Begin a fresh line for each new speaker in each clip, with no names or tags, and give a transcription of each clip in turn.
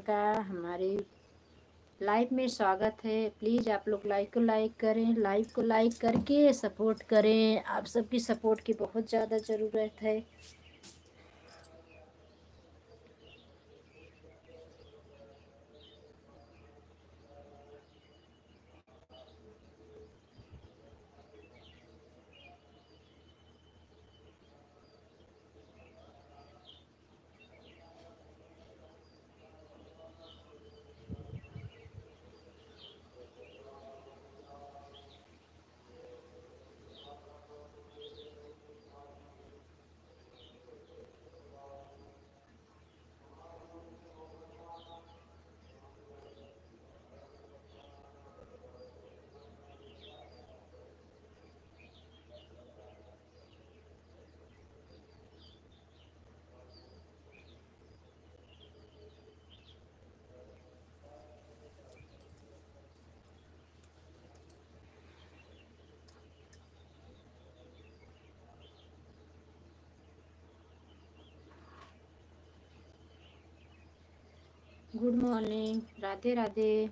का हमारे लाइव में स्वागत है। प्लीज़ आप लोग लाइव को लाइक करें, लाइव को लाइक करके सपोर्ट करें। आप सबकी सपोर्ट की बहुत ज़्यादा ज़रूरत है। Good morning, Radhe Radhe.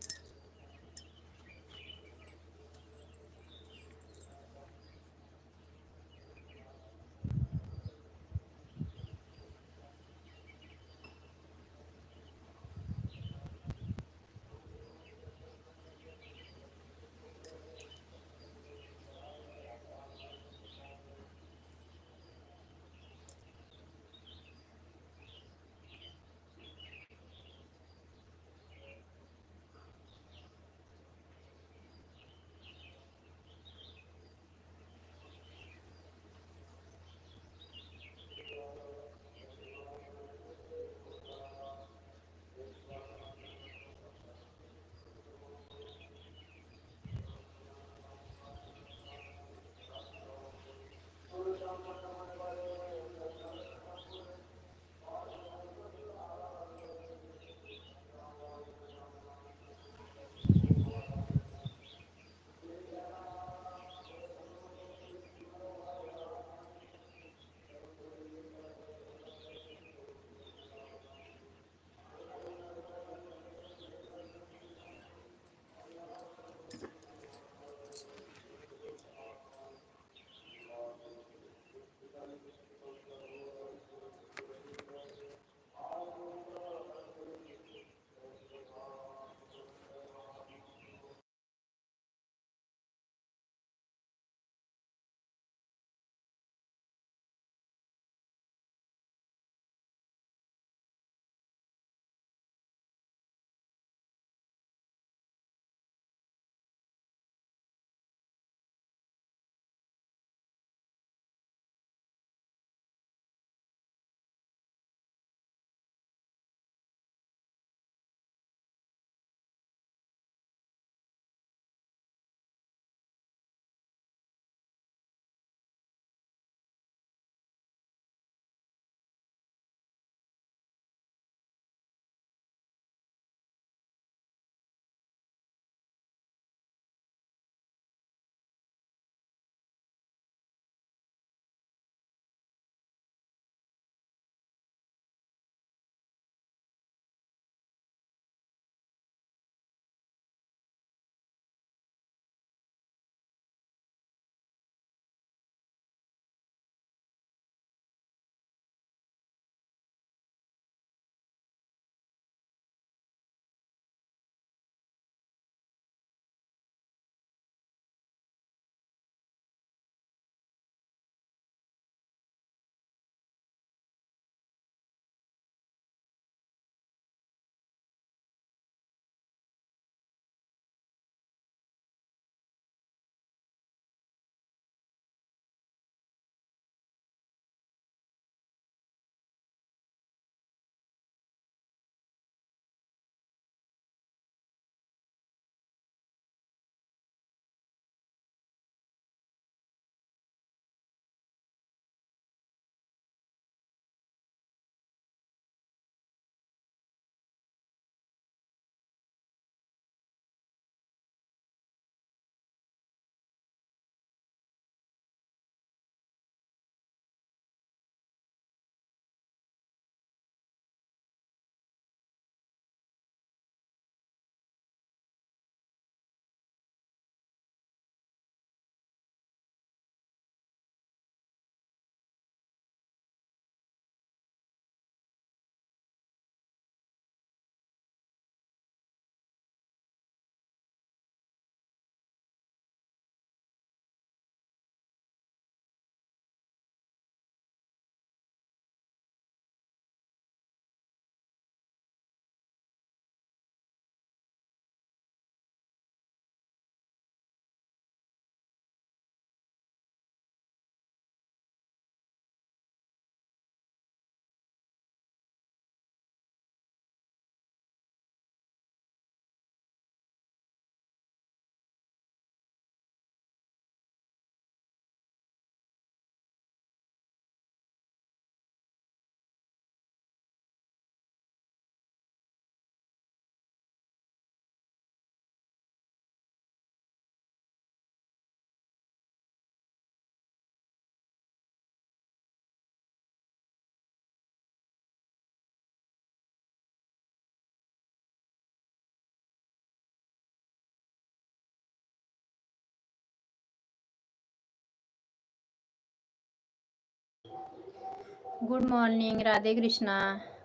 Good morning, Radhe Krishna.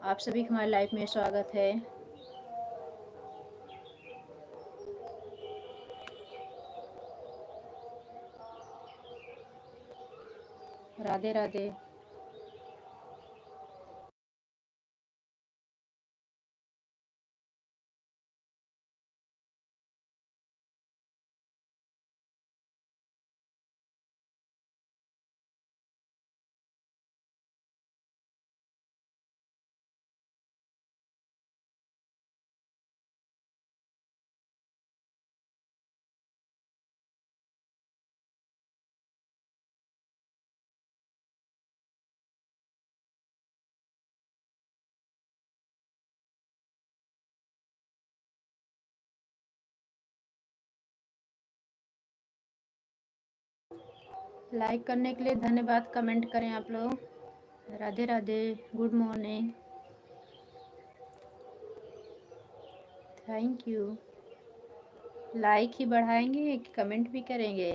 आप सभी का हमारे लाइफ में स्वागत है। राधे राधे। लाइक करने के लिए धन्यवाद। कमेंट करें आप लोग। Radhe Radhe. Good morning. Thank you. Like he बढ़ाएंगे कि कमेंट भी करेंगे?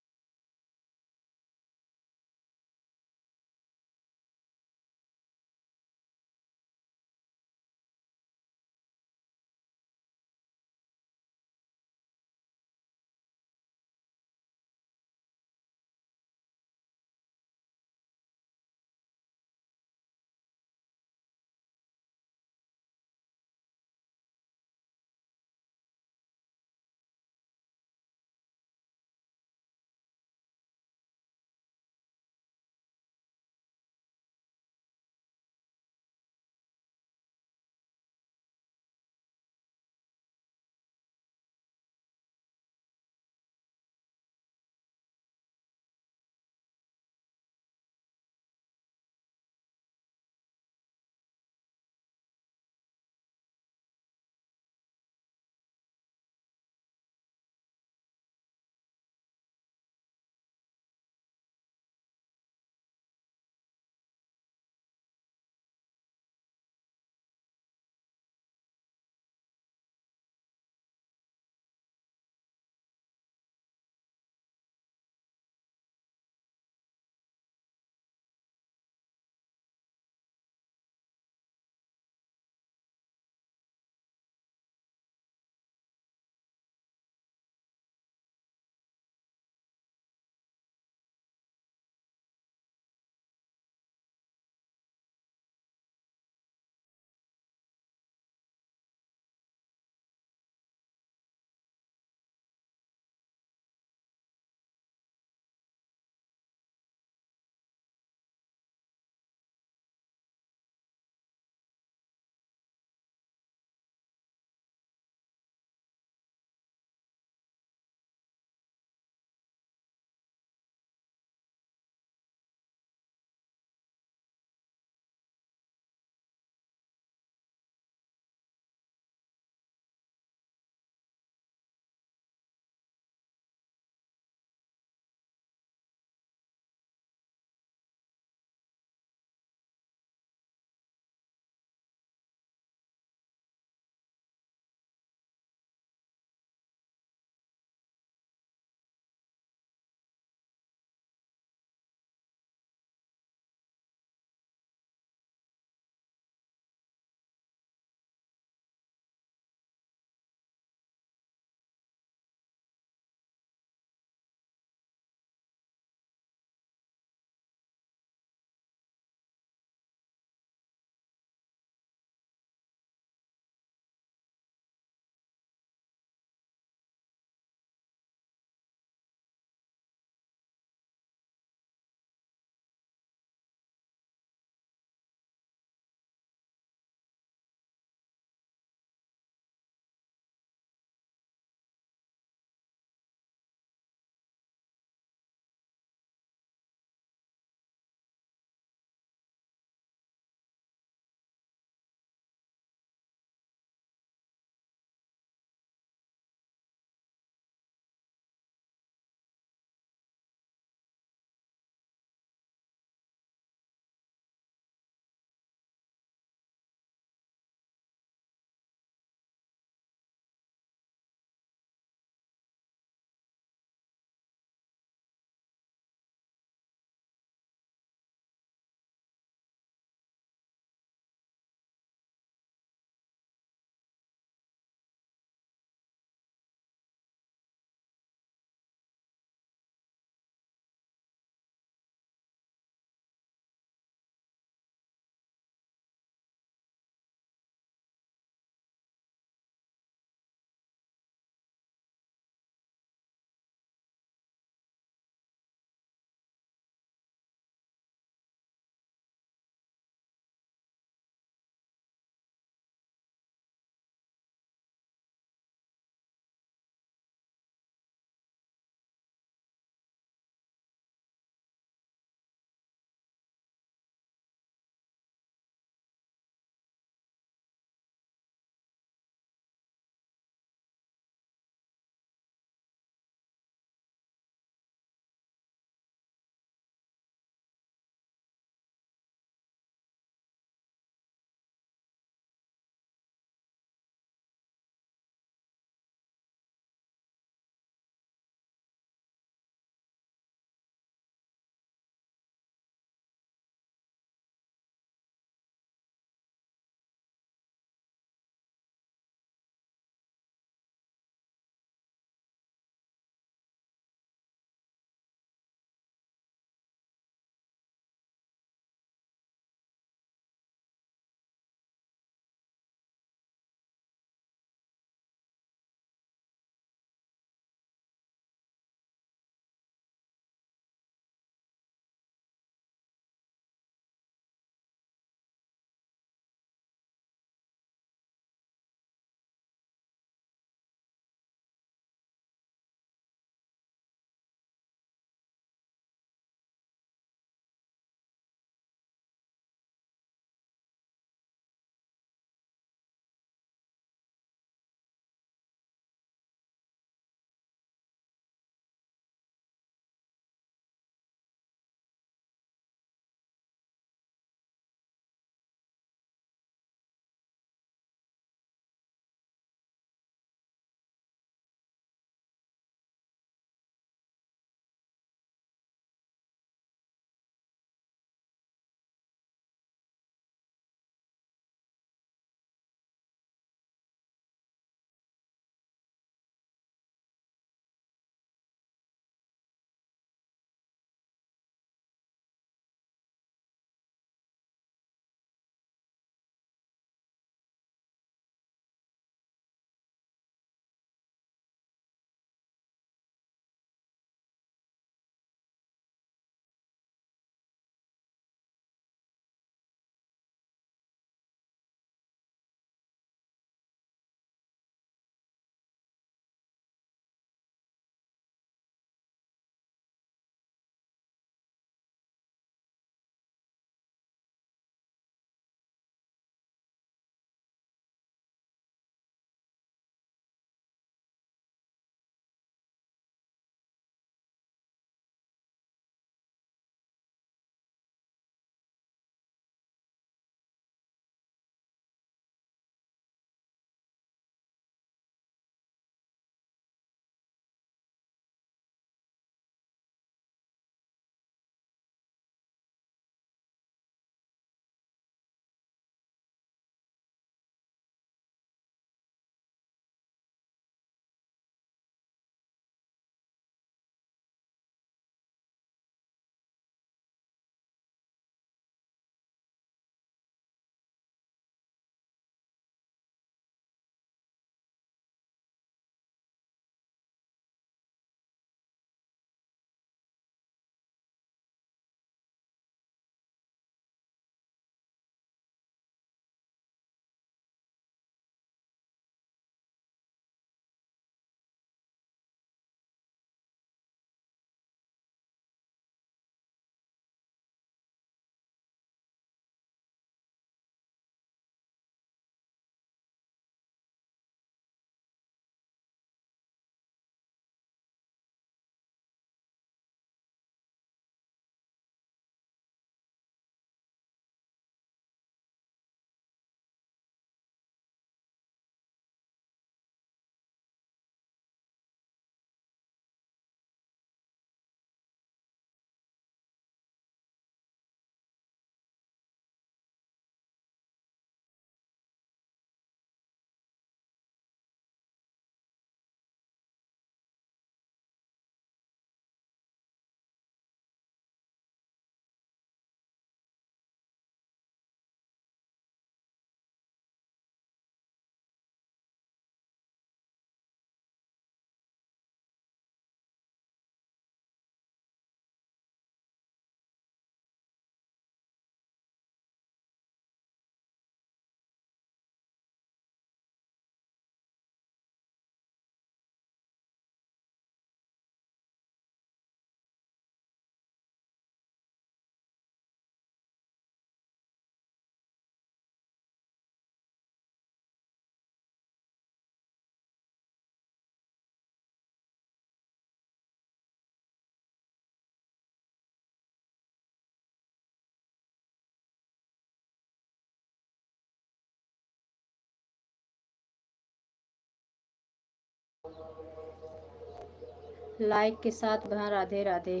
लाइक के साथ बहन Radhe Radhe,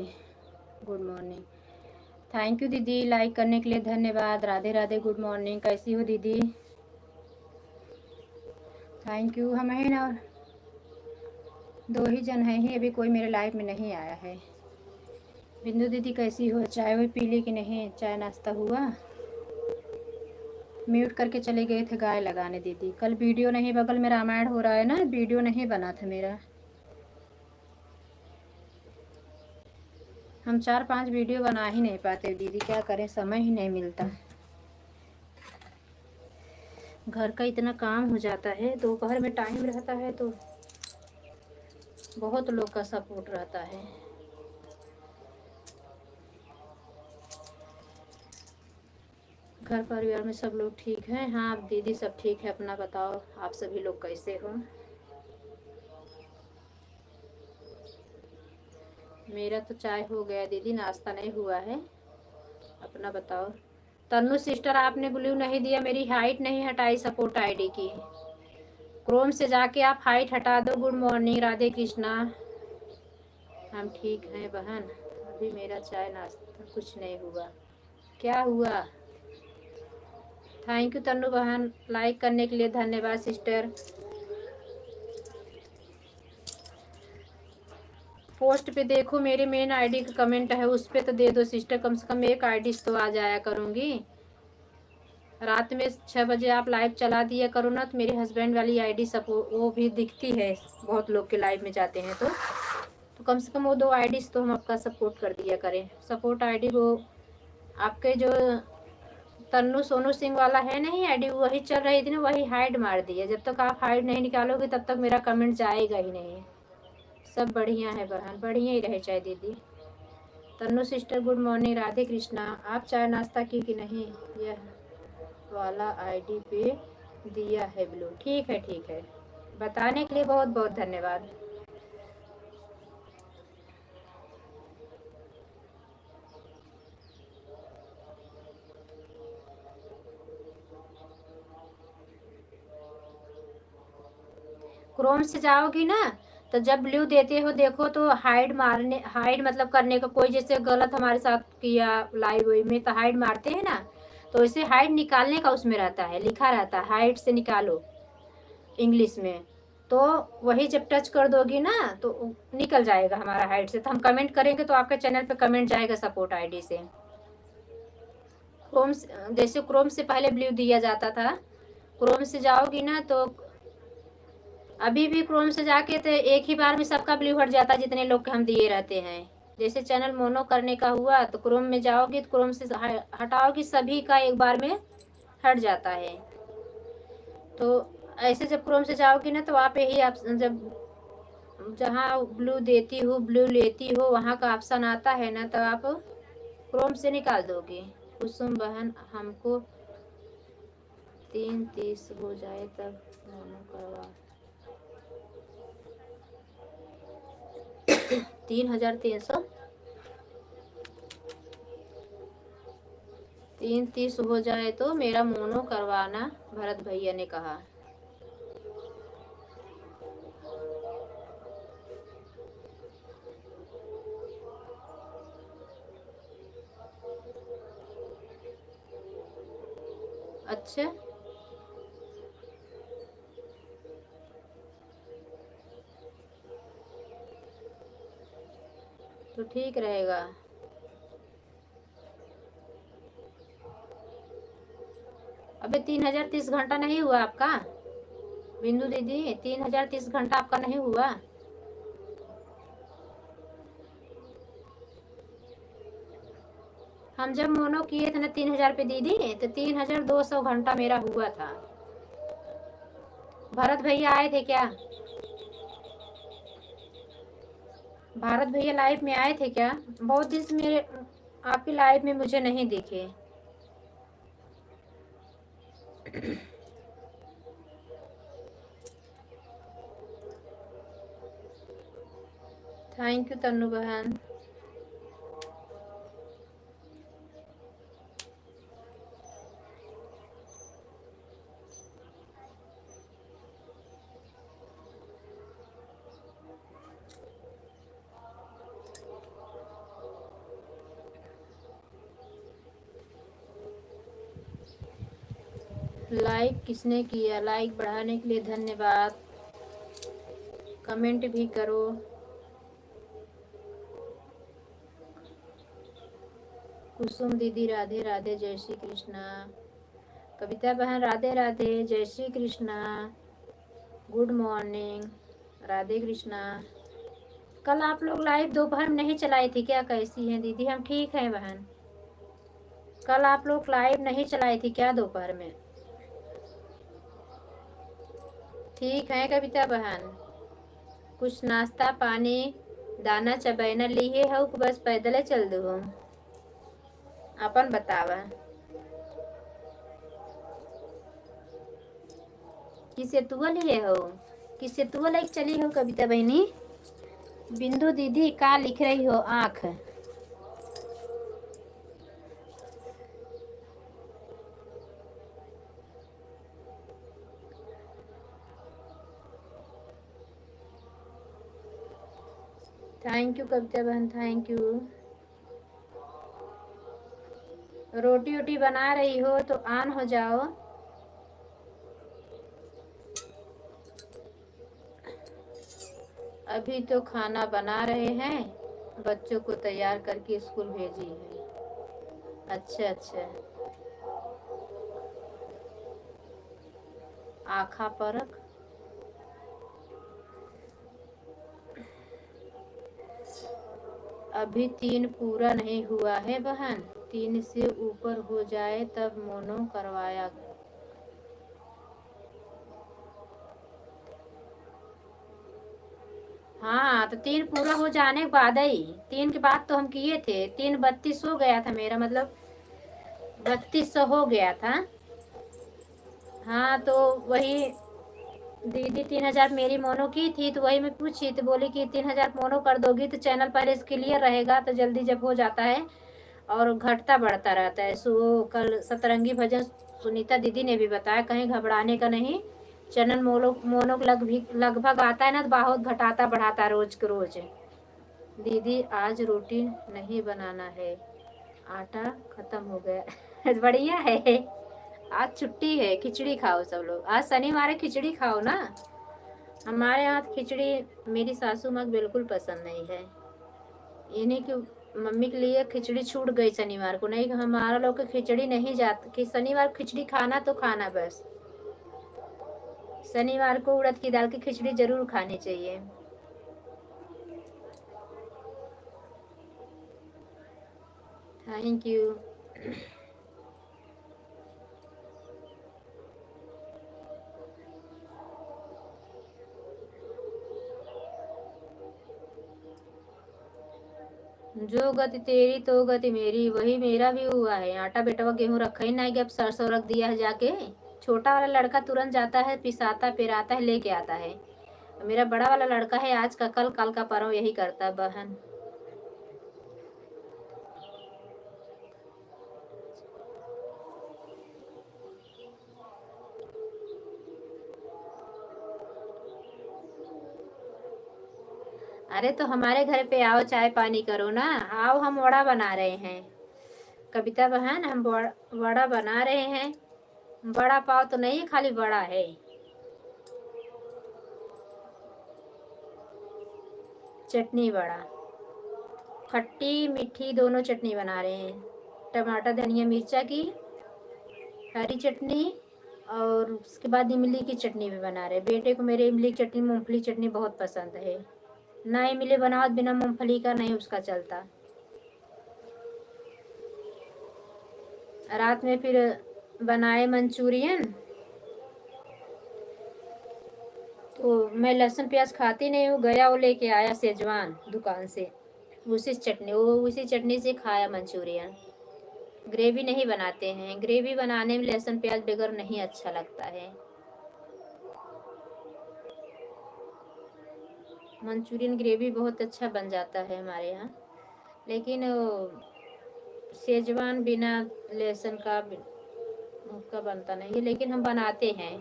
good morning. Thank you दीदी, लाइक करने के लिए धन्यवाद। Radhe Radhe, good morning. कैसी हो दीदी? Thank you. हम हैं ना, 2 ही जन हैं ही, अभी कोई मेरे लाइफ में नहीं आया है। बिंदु दीदी कैसी हो? चाय हुई पी ली कि नहीं? चाय नाश्ता हुआ? म्यूट करके चले गए थे गाय लगाने दीदी। कल वीडियो नहीं, बगल में रामायण हो रहा है ना, वीडियो नहीं बना था मेरा। हम 4-5 वीडियो बना ही नहीं पाते दीदी, क्या करें, समय ही नहीं मिलता। घर का इतना काम हो जाता है, दोपहर में टाइम रहता है तो बहुत लोग का सपोर्ट रहता है। घर परिवार में सब लोग ठीक हैं? हाँ दीदी सब ठीक है। अपना बताओ, आप सभी लोग कैसे हो? मेरा तो चाय हो गया दीदी, नाश्ता नहीं हुआ है। अपना बताओ। तन्नू सिस्टर, आपने ब्लू नहीं दिया, मेरी हाइट नहीं हटाई सपोर्ट आईडी की। क्रोम से जाके आप हाइट हटा दो। Good morning Radhe Krishna. हम ठीक हैं बहन, अभी मेरा चाय नाश्ता कुछ नहीं हुआ। क्या हुआ? थैंक यू तन्नू बहन, लाइक करने के लिए धन्यवाद सिस्टर। पोस्ट पे देखो, मेरे मेन आईडी का कमेंट है, उस पे तो दे दो सिस्टर, कम से कम एक आईडी तो आ जाया करूँगी। रात में 6 बजे आप लाइव चला दिया करो ना, तो मेरे हस्बैंड वाली आईडी सपोर्ट वो भी दिखती है, बहुत लोग के लाइव में जाते हैं तो कम से कम वो 2 आईडी तो हम आपका सपोर्ट कर दिया करें। सपोर्ट आईडी वो आपके जो तन्नू सोनू सिंह वाला है नहीं आईडी, वही चल रही थी ना, वही हाइड मार दिया। जब तक आप हाइड नहीं निकालोगे तब तक मेरा कमेंट जाएगा ही नहीं। सब बढ़िया है बहन, बढ़िया ही रहे चाहे दीदी। Tannu sister good morning Radhe Krishna. आप चाय नाश्ता की कि नहीं? यह वाला आईडी पे दिया है ब्लू। ठीक है ठीक है, बताने के लिए बहुत बहुत धन्यवाद। क्रोम से जाओगी ना, तो जब ब्लू देते हो देखो तो हाइड मतलब करने का, कोई जैसे गलत हमारे साथ किया लाइव में तो हाइड मारते हैं ना, तो इसे हाइड निकालने का उसमें रहता है, लिखा रहता है हाइड से निकालो इंग्लिश में। तो वही जब टच कर दोगी ना तो निकल जाएगा हमारा हाइड से, तो हम कमेंट करेंगे तो आपके चैनल पे कमेंट जाएगा सपोर्ट आईडी से। क्रोम जैसे क्रोम से पहले ब्लू दिया जाता था, क्रोम से जाओगी ना तो अभी भी क्रोम से जाके तो एक ही बार में सबका ब्लू हट जाता है, जितने लोग के हम दिए रहते हैं। जैसे चैनल मोनो करने का हुआ तो क्रोम में जाओगी तो क्रोम से हटाओगी, सभी का एक बार में हट जाता है। तो ऐसे जब क्रोम से जाओगी ना तो आप यही आप जब जहाँ ब्लू देती हो ब्लू लेती हो वहाँ का ऑप्शन आता है ना, तो आप क्रोम से निकाल दोगे। कुसुम बहन, हमको 3:30 हो जाए तब मोनो करवा 3,300 3:30 हो जाए तो मेरा मोनो करवाना, भरत भैया ने कहा। अच्छा, तो ठीक रहेगा। अबे 3,030 घंटा नहीं हुआ आपका बिंदु दीदी? 3,030 घंटा आपका नहीं हुआ? हम जब मोनो किए थे ना 3,000 पे दीदी, तो 3,200 घंटा मेरा हुआ था। भरत भैया आए थे क्या? भारत भैया लाइव में आए थे क्या? बहुत दिन से मेरे आपकी लाइव में मुझे नहीं दिखे। थैंक यू तन्नू बहन। लाइक किसने किया? लाइक बढ़ाने के लिए धन्यवाद। कमेंट भी करो। कुसुम दीदी राधे राधे, जय श्री कृष्णा। कविता बहन राधे राधे, जय श्री कृष्णा, गुड मॉर्निंग, राधे कृष्णा। कल आप लोग लाइव दोपहर में नहीं चलाई थी क्या? कैसी हैं दीदी? हम ठीक हैं बहन। कल आप लोग लाइव नहीं चलाई थी क्या दोपहर में? ठीक है कविता बहन। कुछ नाश्ता पानी दाना चबैना लिए हो कि बस पैदल चल दो? अपन बतावा। किसे तुआ लिए हो? किसे तुआ लाइक चली हो कविता बहनी? बिंदु दीदी का लिख रही हो? आँख। थैंक यू कविता बहन, थैंक यू। रोटी वोटी बना रही हो तो ऑन हो जाओ। अभी तो खाना बना रहे हैं, बच्चों को तैयार करके स्कूल भेजी है। अच्छा अच्छा। आखा परख। अभी 3 पूरा नहीं हुआ है बहन, 3 से ऊपर हो जाए तब मोनो करवाया। हाँ तो 3 पूरा हो जाने के बाद ही, 3 के बाद तो हम किए थे। 3:32 हो गया था मेरा, मतलब 3200 हो गया था। हाँ तो वही दीदी 3000 मेरी मोनो की थी, तो वही मैं पूछी तो बोली कि 3000 मोनो कर दोगी तो चैनल पर इस क्लियर रहेगा, तो जल्दी जब हो जाता है और घटता बढ़ता रहता है। सो कल सतरंगी भजन सुनीता दीदी ने भी बताया, कहीं घबराने का नहीं। चैनल मोनो लगभग आता है ना, तो बहुत घटाता बढ़ाता रोज के रोज। दीदी आज रोटी नहीं बनाना है, आटा खत्म हो गया। बढ़िया है। आज छुट्टी है, खिचड़ी खाओ सब लोग। आज शनिवार है, खिचड़ी खाओ ना। हमारे यहाँ खिचड़ी मेरी सासू माँ बिल्कुल पसंद नहीं है। इन्हीं की मम्मी के लिए खिचड़ी छूट गई शनिवार को। नहीं, हमारा लोग की खिचड़ी नहीं जाती कि शनिवार खिचड़ी खाना तो खाना बस। शनिवार को उड़द की दाल की खिचड़ी जरूर खानी चाहिए। Thank you. जो गति तेरी तो गति मेरी, वही मेरा भी हुआ है। आटा बेटवा गेहूं रखा ही नहीं कि अब सरसों रख दिया है जाके। छोटा वाला लड़का तुरंत जाता है, पिसाता पिराता है, लेके आता है। मेरा बड़ा वाला लड़का है, आज का कल, कल का परसों यही करता है बहन। अरे तो हमारे घर पे आओ, चाय पानी करो ना। आओ, हम वड़ा बना रहे हैं कविता बहन, हम वड़ा बना रहे हैं। बड़ा पाव तो नहीं, खाली बड़ा है। चटनी बड़ा, खट्टी मीठी दोनों चटनी बना रहे हैं। टमाटर धनिया मिर्चा की हरी चटनी, और उसके बाद इमली की चटनी भी बना रहे। बेटे को मेरे इमली की चटनी मूंगफली चटनी बहुत पसंद है। ना इमली बनाओ बिना मूंगफली का नहीं उसका चलता। रात में फिर बनाए मंचूरियन। तो मैं लहसुन प्याज खाती नहीं हूँ, गया वो लेके आया सेजवान दुकान से, उसी चटनी से खाया मंचूरियन। ग्रेवी नहीं बनाते हैं, ग्रेवी बनाने में लहसुन प्याज बगैर नहीं अच्छा लगता है। मंचूरियन ग्रेवी बहुत अच्छा बन जाता है हमारे यहाँ, लेकिन सेजवान बिना लहसुन का उसका बनता नहीं है, लेकिन हम बनाते हैं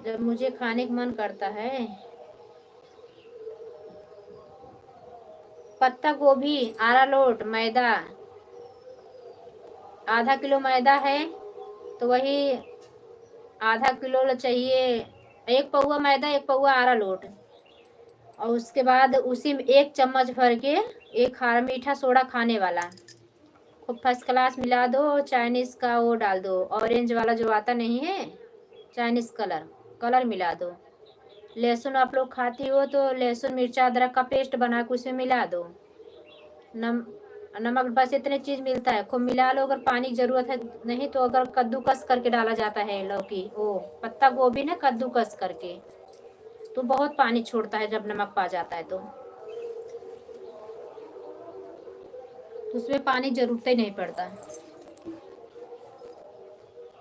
जब मुझे खाने का मन करता है। पत्ता गोभी, अरारोट, मैदा, आधा किलो मैदा है तो वही आधा किलो चाहिए, 1 पौवा मैदा, 1 पौवा अरारोट, और उसके बाद उसी में 1 चम्मच भर के एक खारा मीठा सोडा खाने वाला खूब फर्स्ट क्लास मिला दो। चाइनीज का वो डाल दो, ऑरेंज वाला जो आता नहीं है, चाइनीज कलर, कलर मिला दो। लहसुन आप लोग खाती हो तो लहसुन मिर्चा अदरक का पेस्ट बना के उसमें मिला दो। नम नमक, बस इतने चीज मिलता है, खूब मिला लो। अगर पानी की जरूरत है नहीं तो अगर कद्दूकस करके डाला जाता है लौकी, ओ पत्ता गोभी ना कद्दूकस करके, तो बहुत पानी छोड़ता है जब नमक पा जाता है तो उसमें पानी जरूरत ही नहीं पड़ता।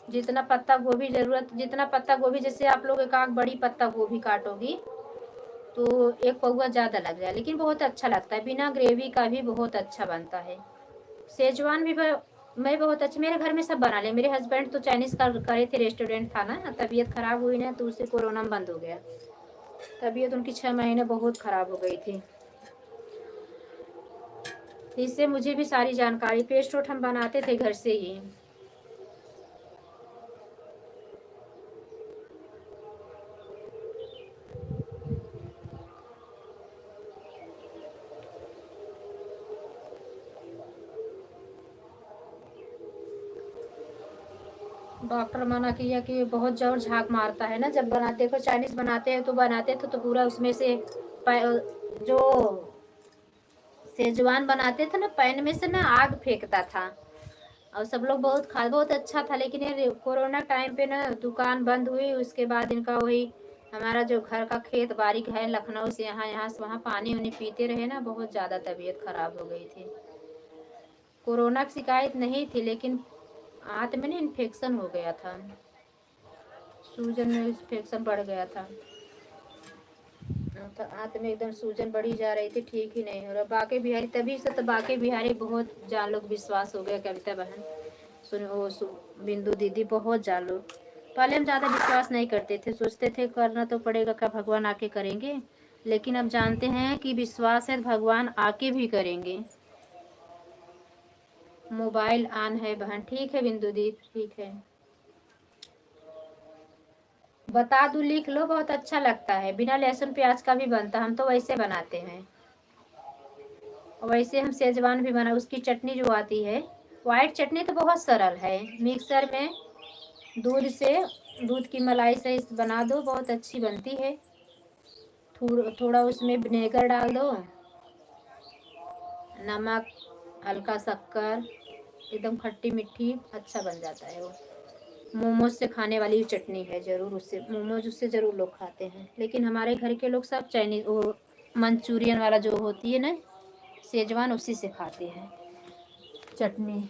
जितना पत्ता गोभी जरूरत, जितना पत्ता गोभी, जैसे आप लोग एक आग बड़ी पत्ता गोभी काटोगी तो 1 पौवा ज़्यादा लग जाए, लेकिन बहुत अच्छा लगता है, बिना ग्रेवी का भी बहुत अच्छा बनता है। सेजवान भी मैं बहुत अच्छी, मेरे घर में सब बना ले। मेरे हस्बैंड तो चाइनीज़ का करे थे, रेस्टोरेंट था ना, तबीयत खराब हुई ना तो उससे कोरोना में बंद हो गया। तबीयत उनकी 6 महीने बहुत खराब हो गई थी। इससे मुझे भी सारी जानकारी, पेस्ट वोट हम बनाते थे घर से ही। डॉक्टर मना किया कि बहुत जोर झाग मारता है ना जब बनाते हो, चाइनीज़ बनाते हैं तो बनाते थे तो पूरा उसमें से जो सेजवान बनाते थे ना, पैन में से ना आग फेंकता था, और सब लोग बहुत खा, बहुत अच्छा था। लेकिन ये कोरोना टाइम पे ना दुकान बंद हुई, उसके बाद इनका वही हमारा जो घर का खेत बाड़ी है लखनऊ से यहाँ, यहाँ से वहाँ पानी उनी पीते रहे ना, बहुत ज़्यादा तबीयत खराब हो गई थी। कोरोना की शिकायत नहीं थी, लेकिन आंत में ना इन्फेक्शन हो गया था, सूजन में इन्फेक्शन बढ़ गया था, तो आंत में एकदम सूजन बढ़ी जा रही थी, ठीक ही नहीं हो रहा। बाकी बिहारी, तभी से तो बाकी बिहारी बहुत जान लोग विश्वास हो गया, कविता बहन, सुनो वो बिंदु दीदी, बहुत जान लोग। पहले हम ज़्यादा विश्वास नहीं करते थे, सोचते थे करना तो पड़ेगा, क्या भगवान आके करेंगे, लेकिन अब जानते हैं कि विश्वास है भगवान आके भी करेंगे। मोबाइल ऑन है बहन, ठीक है बिंदु दी, ठीक है, बता दूं, लिख लो, बहुत अच्छा लगता है, बिना लहसुन प्याज का भी बनता, हम तो वैसे बनाते हैं। और वैसे हम सेजवान भी बना, उसकी चटनी जो आती है वाइट चटनी, तो बहुत सरल है, मिक्सर में दूध से, दूध की मलाई से बना दो, बहुत अच्छी बनती है। थोड़ा उसमें विनेगर डाल दो, नमक, हल्का शक्कर, एकदम खट्टी मीठी, अच्छा बन जाता है वो। मोमोज से खाने वाली चटनी है, ज़रूर उससे, मोमोज उससे ज़रूर लोग खाते हैं, लेकिन हमारे घर के लोग सब चाइनीज वो मंचूरियन वाला जो होती है ना सेजवान, उसी से खाते हैं चटनी।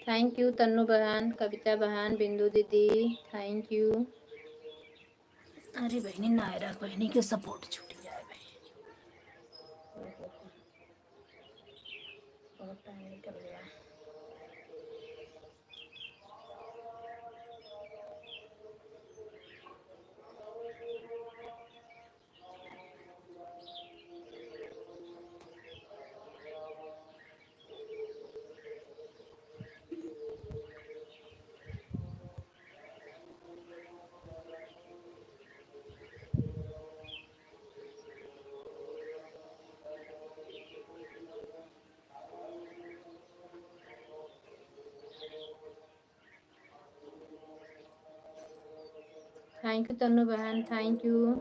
थैंक यू तन्नू बहन, कविता बहन, बिंदु दीदी, थैंक यू। अरे बहनी नायरा बहनी के सपोर्ट छूट जाए भाई, बहुत टाइम निकल गया। थैंक यू तन्नू बहन, थैंक यू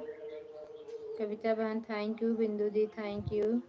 कविता बहन, thank you Bindu di, thank you.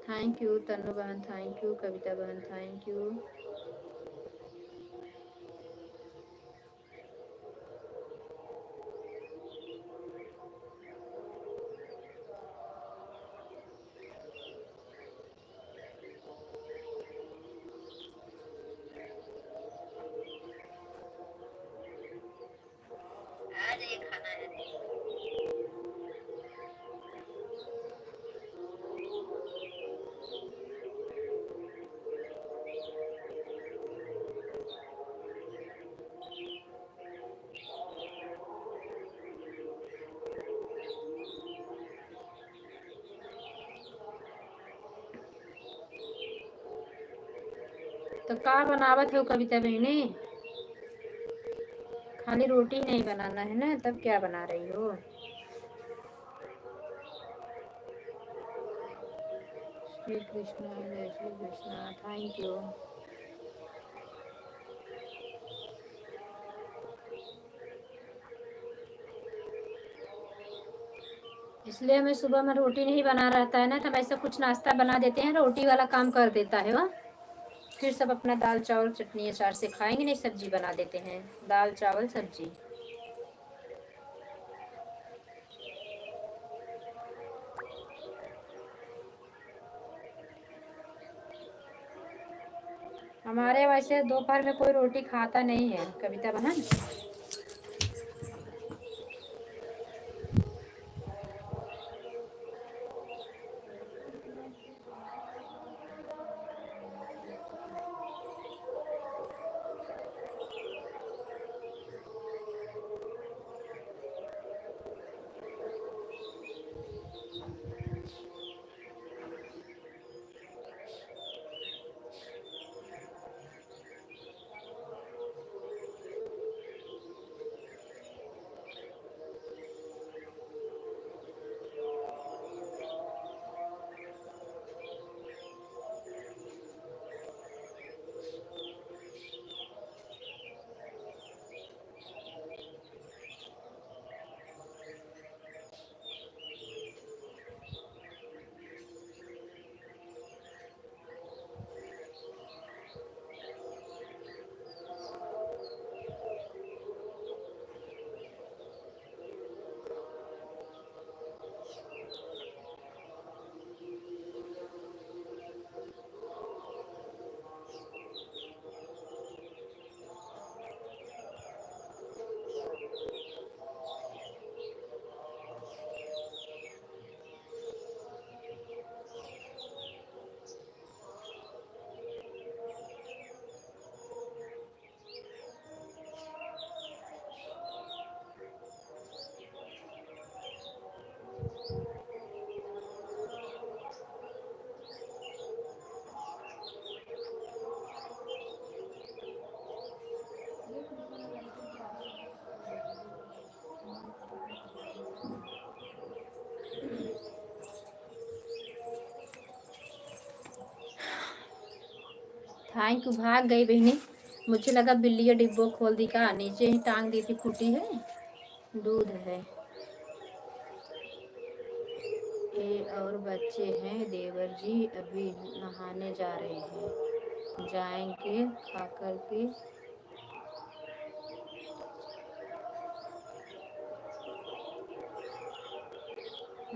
Thank you Tannu बहन, थैंक यू कविता बहन, थैंक यू। तो का बनावत हो कविता बहनी? खाली रोटी नहीं बनाना है ना, तब क्या बना रही हो? श्री कृष्णा, जय श्री कृष्णा, थैंक यू। इसलिए हमें सुबह में रोटी नहीं बना रहता है ना, तो हम ऐसा कुछ नाश्ता बना देते हैं, रोटी वाला काम कर देता है वह। फिर सब अपना दाल चावल चटनी अचार से खाएंगे, नहीं सब्जी बना देते हैं, दाल चावल सब्जी। हमारे वैसे दोपहर में कोई रोटी खाता नहीं है कविता बहन। Thank you. भाग गई बहनी, मुझे लगा बिल्ली डिब्बो खोल दी का, नीचे ही टांग दी थी। फूटी है, दूध है ये। और बच्चे हैं देवर जी, अभी नहाने जा रहे हैं, जाएंगे खा कर के।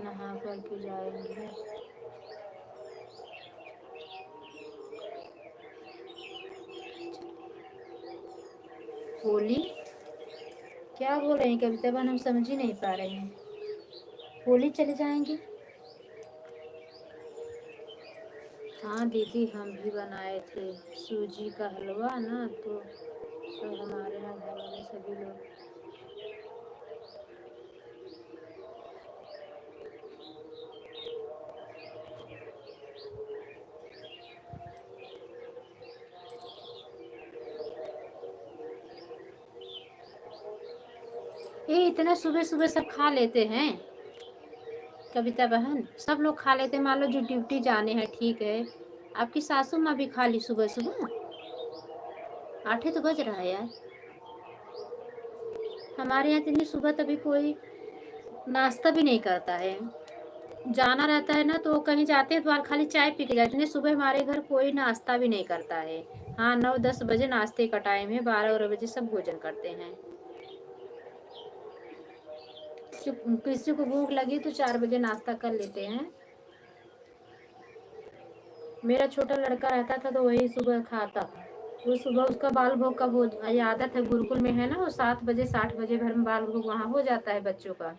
नहा कर के जाएंगे। होली क्या बोल रहे हैं कविता बहन, हम समझ ही नहीं पा रहे हैं। होली चले जाएंगे। हाँ दीदी, हम भी बनाए थे सूजी का हलवा ना, तो सब हमारे यहाँ घर वाले सभी लोग। ये इतना सुबह सुबह सब खा लेते हैं कविता बहन, सब लोग खा लेते हैं। मान लो जो ड्यूटी जाने हैं, ठीक है। आपकी सासू माँ भी खा ली सुबह सुबह? 8 ही तो बज रहा है यार। हमारे यहाँ इतनी सुबह तभी कोई नाश्ता भी नहीं करता है। जाना रहता है ना, तो कहीं जाते हैं तो खाली चाय पी के जाते हैं। सुबह हमारे घर कोई नाश्ता भी नहीं करता है। हाँ 9-10 बजे नाश्ते का टाइम है, 12 बजे सब भोजन करते हैं। किसी को भूख लगी तो 4 बजे नाश्ता कर लेते हैं। मेरा छोटा लड़का रहता था तो वही सुबह खाता था। वो सुबह उसका बाल भोग का भोज ये आदत है, गुरुकुल में है ना, वो 7 बजे 60 बजे घर में बाल भोग वहाँ हो जाता है बच्चों का।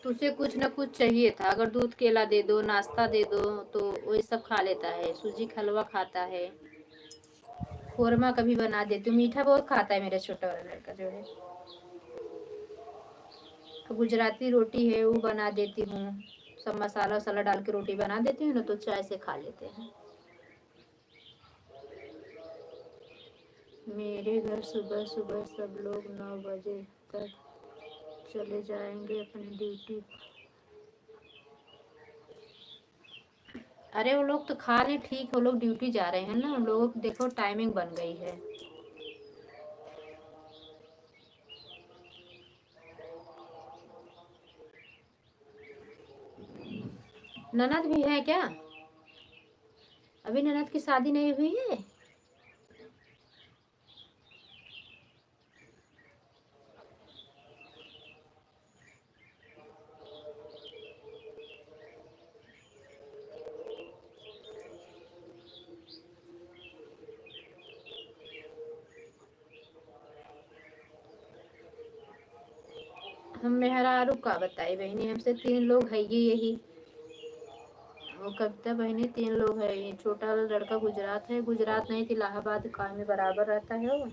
तो उसे कुछ ना कुछ चाहिए था, अगर दूध केला दे दो, नाश्ता दे दो, तो वही सब खा लेता है। सूजी का हलवा खाता है, कोरमा कभी बना देती हूँ। मीठा बहुत खाता है मेरा छोटा वाला लड़का जो है। गुजराती रोटी है वो बना देती हूँ, सब मसाला वसाला डाल के रोटी बना देती हूँ ना, तो चाय से खा लेते हैं। मेरे घर सुबह सुबह सब लोग 9 बजे तक चले जाएंगे अपनी ड्यूटी। अरे वो लोग तो खा लें, ठीक, वो लोग ड्यूटी जा रहे हैं ना, उन लोगों की देखो टाइमिंग बन गई है। ननद भी है क्या? अभी ननद की शादी नहीं हुई है? हम मेहरारू का बताई बहनी, हमसे 3 लोग है ये यही। वो कविता बहनी 3 लोग है। ये छोटा वाला लड़का गुजरात है, गुजरात नहीं तो इलाहाबाद काम में बराबर रहता है वो।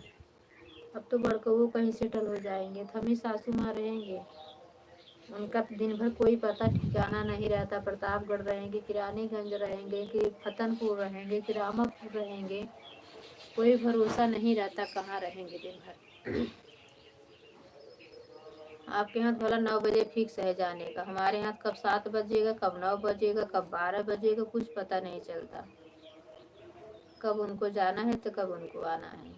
अब तो बड़का वो कहीं सेटल हो जाएंगे, तो हम ही सासू माँ रहेंगे। उनका दिन भर कोई पता ठिकाना नहीं रहता। प्रतापगढ़ रहेंगे कि रानीगंज रहेंगे कि फतनपुर रहेंगे कि रामापुर रहेंगे, कोई भरोसा नहीं रहता कहाँ रहेंगे दिन भर। आपके यहाँ भला 9 बजे फिक्स है जाने का, हमारे यहाँ कब 7 बजेगा, कब 9 बजेगा, कब 12 बजेगा, कुछ पता नहीं चलता। कब उनको जाना है तो कब उनको आना है।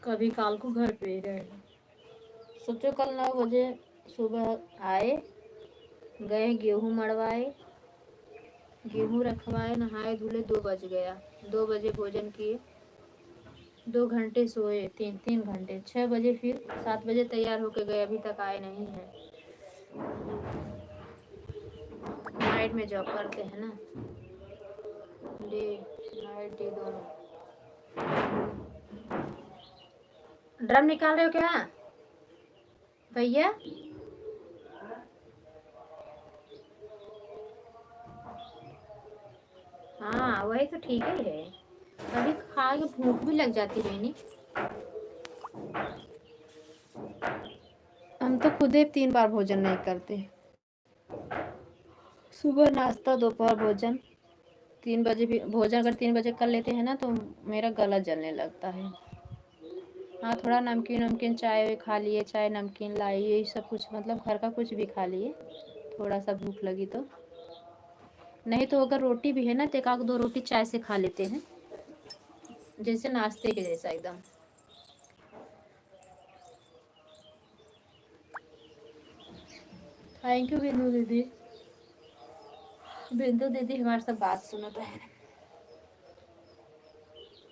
कभी काल को घर पे ही रहे। सोचो कल 9 बजे सुबह आए, गए गेहूँ मड़वाए, गेहूँ रखवाए, नहाए धुले, 2 बज गया। 2 बजे भोजन किए, 2 घंटे सोए, 3 घंटे, 6 बजे फिर 7 बजे तैयार होके गए, अभी तक आए नहीं है। नाइट में जॉब करते हैं ना, डे नाइट डे दोनों। ड्रम निकाल रहे हो क्या भैया? हाँ वही तो ठीक ही है, कभी खा के भूख भी लग जाती है नहीं। हम तो खुद ही 3 बार भोजन नहीं करते, सुबह नाश्ता, दोपहर भोजन। 3 बजे भी भोजन अगर 3 बजे कर लेते हैं ना, तो मेरा गला जलने लगता है। हाँ थोड़ा नमकीन नमकीन चाय खा लिए, चाय नमकीन लाई, यही सब कुछ, मतलब घर का कुछ भी खा लिए, थोड़ा सा भूख लगी तो। नहीं तो अगर रोटी भी है ना तो एक आध दो रोटी चाय से खा लेते हैं, जैसे नाश्ते के जैसा एकदम। थैंक यू बिंदु दीदी। बिंदु दीदी हमारे सब बात सुनो तो है।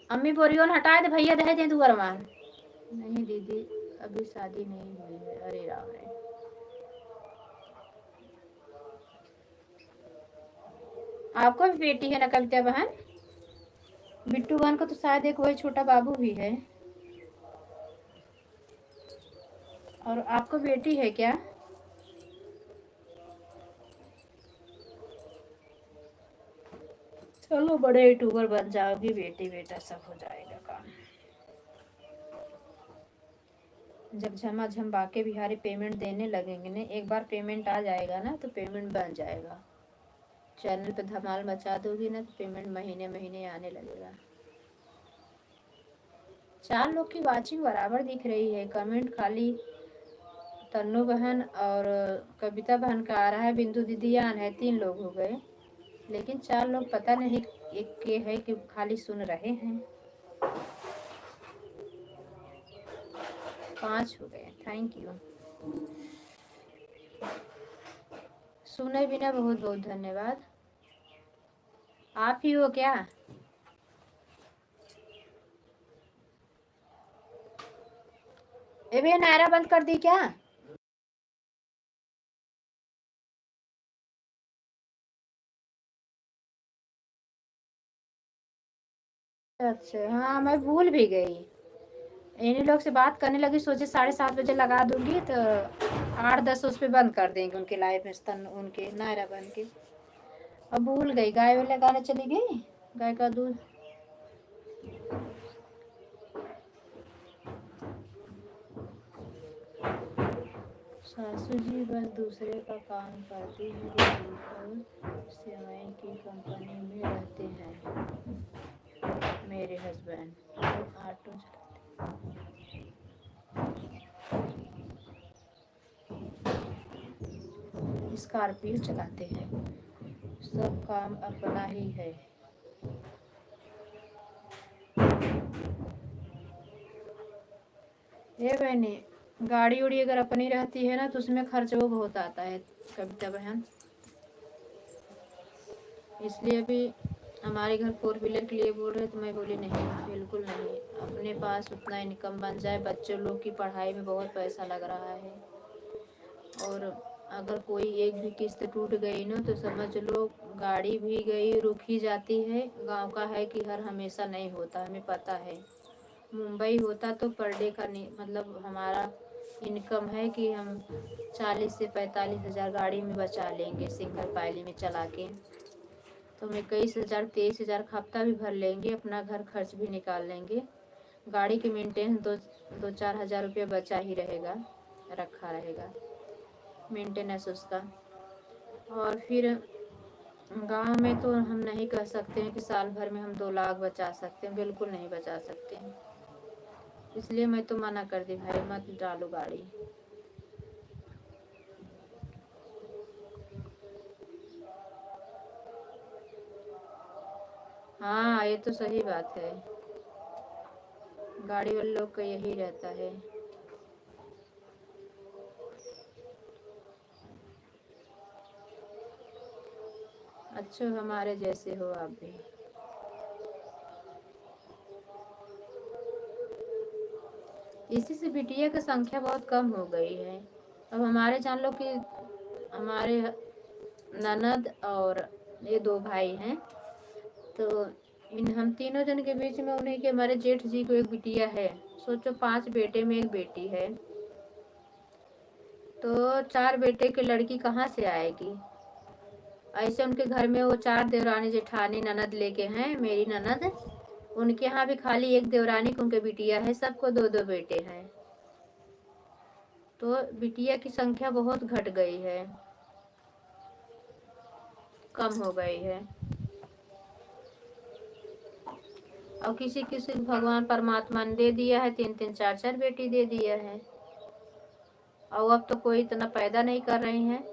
अम्मी बोरियोन हटा दे भैया, दे दे तू गरमा। नहीं दीदी अभी शादी नहीं हुई है। अरे राम रे। आपको भी बेटी है ना कविता बहन? बिट्टू बहन को तो शायद एक वही छोटा बाबू भी है। और आपको बेटी है क्या? चलो बड़े यूट्यूबर बन जाओगी, बेटी बेटा सब हो जाएगा काम। जब झमाझम बाके बिहारी पेमेंट देने लगेंगे ना, एक बार पेमेंट आ जाएगा ना तो पेमेंट बन जाएगा। चैनल पे धमाल मचा दोगी ना तो पेमेंट महीने महीने आने लगेगा। 4 लोग की वाचिंग बराबर दिख रही है, कमेंट खाली तन्नू बहन और कविता बहन का आ रहा है, बिंदु दीदी आन है, 3 लोग हो गए। लेकिन 4 लोग पता नहीं एक के है कि खाली सुन रहे हैं। 5 हो गए, थैंक यू। सुने बिना बहुत बहुत धन्यवाद। आप ही हो क्या? ए भैया नायरा बंद कर दी क्या? अच्छा हाँ, मैं भूल भी गई। इन्हीं लोग से बात करने लगी, सोचे 7:30 बजे लगा दूंगी तो 8-10 उस पर बंद कर देंगे उनके लाइव में, स्तन उनके नायरा बन के। अब भूल गई, गाय वाले गाने चली गई, गाय का दूध। सासू जी बस दूसरे का काम करती है, और सेवाएं की कंपनी में रहते हैं। मेरे हस्बैंड ऑटो स्कॉर्पियो चलाते हैं, सब काम अपना ही है। ये बहनी, गाड़ी उड़ी अगर अपनी रहती है ना तो उसमें खर्च वो बहुत आता है कविता बहन। इसलिए अभी हमारे घर 4 व्हीलर के लिए बोल रहे तो मैं बोली नहीं, बिल्कुल नहीं। अपने पास उतना इनकम बन जाए, बच्चों लोग की पढ़ाई में बहुत पैसा लग रहा है। और अगर कोई एक भी किस्त टूट गई ना तो समझ लो गाड़ी भी गई, रुक ही जाती है। गांव का है कि हर हमेशा नहीं होता, हमें पता है। मुंबई होता तो पर डे का नहीं, मतलब हमारा इनकम है कि हम 40 से 45 हज़ार गाड़ी में बचा लेंगे, सिंगल पायली में चला के। तो हम 21,000 23,000 का हफ्ता भी भर लेंगे, अपना घर खर्च भी निकाल लेंगे। गाड़ी की मेंटेन 2-4 हज़ार रुपया बचा ही रहेगा, रखा रहेगा मेंटेनेंस उसका। और फिर गांव में तो हम नहीं कह सकते हैं कि साल भर में हम 2 लाख बचा सकते हैं, बिल्कुल नहीं बचा सकते हैं। इसलिए मैं तो मना कर दी, भाई मत डालो गाड़ी। हाँ ये तो सही बात है, गाड़ी वाले लोग का यही रहता है। अच्छा हमारे जैसे हो आप भी। इसी से बिटिया की संख्या बहुत कम हो गई है। अब हमारे जान लो कि हमारे ननद और ये 2 भाई हैं, तो इन हम तीनों जन के बीच में उन्हीं के हमारे जेठ जी को एक बिटिया है। सोचो 5 बेटे में एक बेटी है, तो 4 बेटे की लड़की कहाँ से आएगी? ऐसे उनके घर में वो 4 देवरानी जेठानी ननद लेके हैं, मेरी ननद, उनके यहाँ भी खाली एक देवरानी को उनके बिटिया है, सबको 2-2 बेटे हैं। तो बिटिया की संख्या बहुत घट गई है, कम हो गई है। और किसी किसी भगवान परमात्मा ने दे दिया है, 3-3 4-4 बेटी दे दिया है। और अब तो कोई इतना पैदा नहीं कर रही हैं,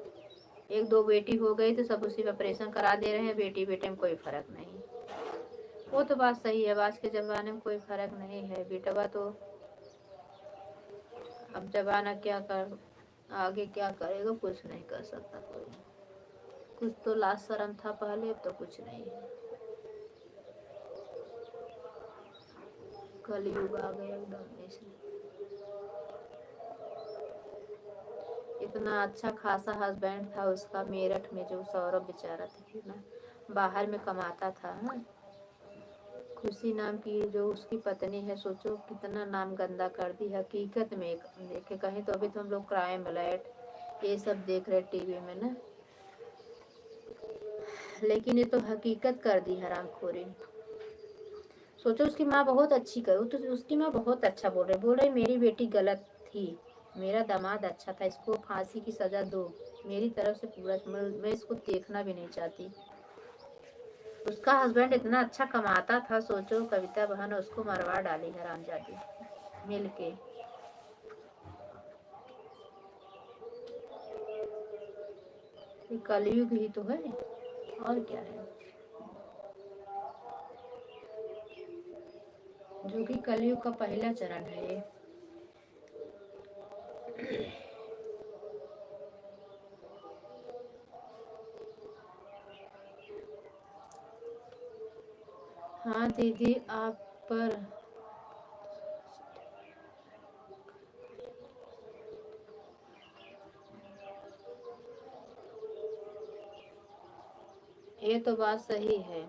एक दो बेटी हो गई तो सब उसी में ऑपरेशन करा दे रहे हैं, बेटी बेटे में कोई फर्क नहीं। वो तो बात सही है, आज के ज़माने में कोई फर्क नहीं है। बेटवा तो अब ज़माना क्या कर, आगे क्या करेगा कुछ नहीं कर सकता कोई। कुछ तो लाज शर्म था पहले, अब तो कुछ नहीं है। कलयुग आ गया एकदम ऐसे। इतना अच्छा खासा हस्बैंड था उसका मेरठ में, जो सौरभ बेचारा था कितना बाहर में कमाता था ना। खुशी नाम की जो उसकी पत्नी है, सोचो कितना नाम गंदा कर दी। हकीकत में देखे कहीं तो अभी तो हम लोग क्राइम अलर्ट ये सब देख रहे टीवी में ना, लेकिन ये तो हकीकत कर दी हरामखोरी। सोचो उसकी माँ बहुत अच्छी कर, तो उसकी माँ बहुत अच्छा बोल रही मेरी बेटी गलत थी, मेरा दामाद अच्छा था, इसको फांसी की सजा दो, मेरी तरफ से पूरा, मैं इसको देखना भी नहीं चाहती। उसका हस्बैंड इतना अच्छा कमाता था, सोचो कविता बहन उसको मरवा डाली हरामजादी मिल के। ये कलयुग ही तो है, और क्या है, जो कि कलयुग का पहला चरण है ये। हाँ दीदी आप पर, ये तो बात सही है।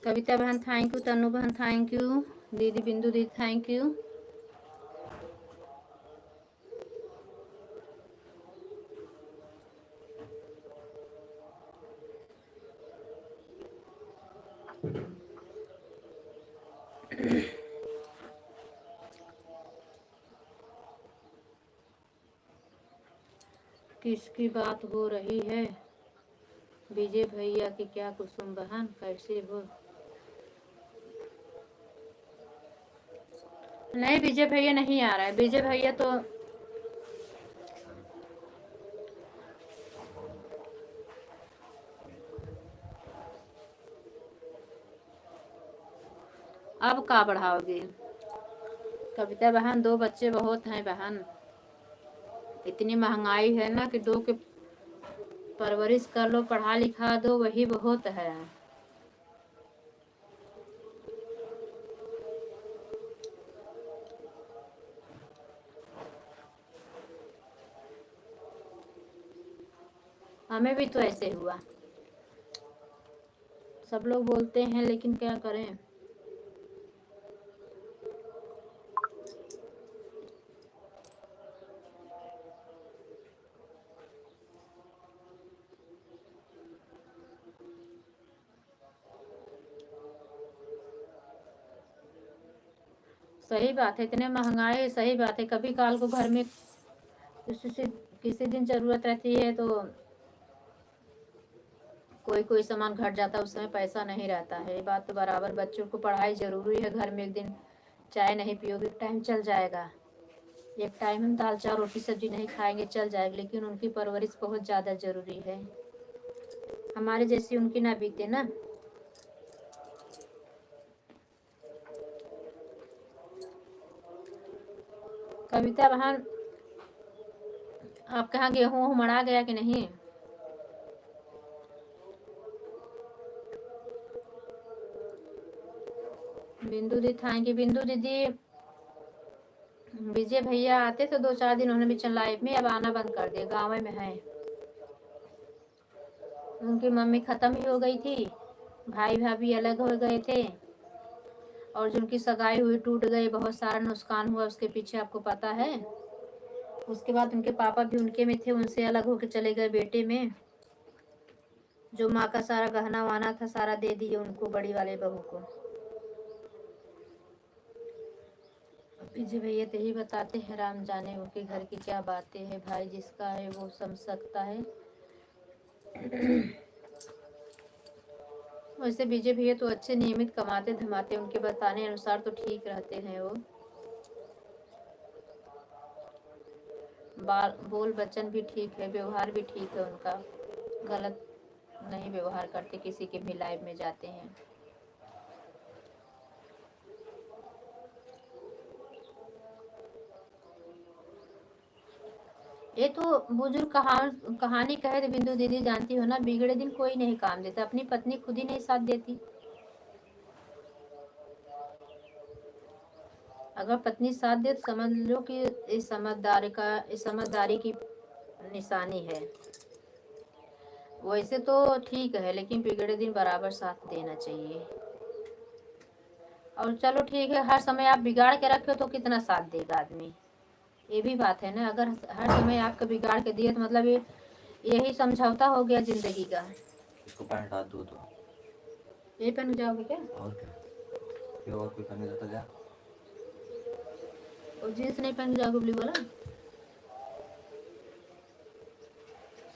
कविता बहन थैंक यू, तनु बहन थैंक यू, दीदी बिंदु दीदी थैंक यू। किसकी बात हो रही है? विजय भैया की क्या? कुसुम बहन कैसे हो? नहीं विजय भैया नहीं आ रहा है। विजय भैया तो अब का बढ़ाओगे? कविता बहन 2 बच्चे बहुत हैं बहन, इतनी महंगाई है ना कि 2 के परवरिश कर लो, पढ़ा लिखा दो, वही बहुत है। हमें भी तो ऐसे हुआ, सब लोग बोलते हैं लेकिन क्या करें। सही बात है, इतने महंगाई, सही बात है। कभी काल को घर में किसी दिन जरूरत रहती है तो कोई सामान घट जाता है, उस समय पैसा नहीं रहता है। ये बात तो बराबर, बच्चों को पढ़ाई जरूरी है। घर में एक दिन चाय नहीं पियोगे टाइम चल जाएगा, एक टाइम हम दाल चावल रोटी सब्जी नहीं खाएंगे चल जाएगा, लेकिन उनकी परवरिश बहुत ज़्यादा जरूरी है। हमारे जैसी उनकी ना बीते ना। कविता बहन आपके यहाँ गेहूँ मड़ा गया कि नहीं? बिंदु दीदी थैंक यू। बिंदु दीदी विजय भैया आते तो 2-4 दिन उन्होंने भी लाइफ में, अब आना बंद कर दिया, गाँव में है। उनकी मम्मी खत्म ही हो गई थी, भाई भाभी अलग हो गए थे, और जिनकी सगाई हुई टूट गई, बहुत सारा नुकसान हुआ उसके पीछे, आपको पता है। उसके बाद उनके पापा भी उनके में थे, उनसे अलग होकर चले गए बेटे में। जो माँ का सारा गहना वाना था सारा दे दिए उनको, बड़ी वाले बहू को। विजय भैया तो यही बताते हैं, राम जाने उनके घर की क्या बातें हैं। भाई जिसका है वो समझ सकता है। वैसे विजय भैया तो अच्छे नियमित कमाते धमाते, उनके बताने अनुसार तो ठीक रहते हैं वो। बोल बच्चन भी ठीक है, व्यवहार भी ठीक है उनका, गलत नहीं व्यवहार करते, किसी के भी लाइफ में जाते हैं। ये तो बुजुर्ग कहानी कहे तो बिंदु दीदी जानती हो ना, बिगड़े दिन कोई नहीं काम देता, अपनी पत्नी खुद ही नहीं साथ देती। अगर पत्नी साथ दे तो समझ लो कि इस समझदारी की निशानी है। वैसे तो ठीक है, लेकिन बिगड़े दिन बराबर साथ देना चाहिए। और चलो ठीक है, हर समय आप बिगाड़ के रखे हो तो कितना साथ देगा आदमी, ये भी बात है ना। अगर हर समय आपको बिगाड़ के दिए तो मतलब ये यही समझौता हो गया जिंदगी का।
इसको पैंट हाथ दो तो
यही पहन जाओगे क्या?
और क्या, ये और कोई पहन जाता जा।
और जींस नहीं पहन जाओगे ब्लू वाला?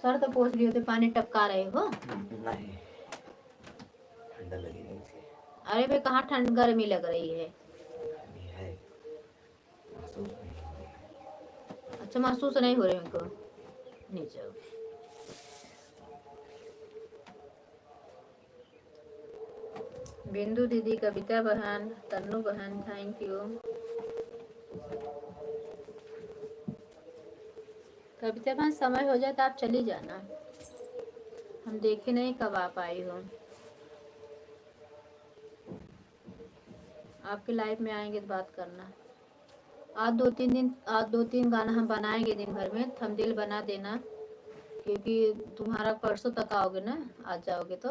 सर तो पोछ लिए थे, पानी टपका रहे हो।
नहीं, ठंडा लगेगा इसलिए।
अरे भाई कहाँ ठंड गर्मी लग रही है?
गर्मी है, महसूस नहीं हो रही है।
अच्छा महसूस नहीं हो रही उनको, नीचे। बिंदु दीदी, कविता बहन, तन्नू बहन थैंक यू। कविता बहन समय हो जाए तो आप चली जाना, हम देखे नहीं कब आप आई हो। आपकी लाइफ में आएंगे तो बात करना। आज 2-3 गाना हम बनाएंगे दिन भर में, थंबनेल बना देना, क्योंकि तुम्हारा परसों तक आओगे ना, आज जाओगे तो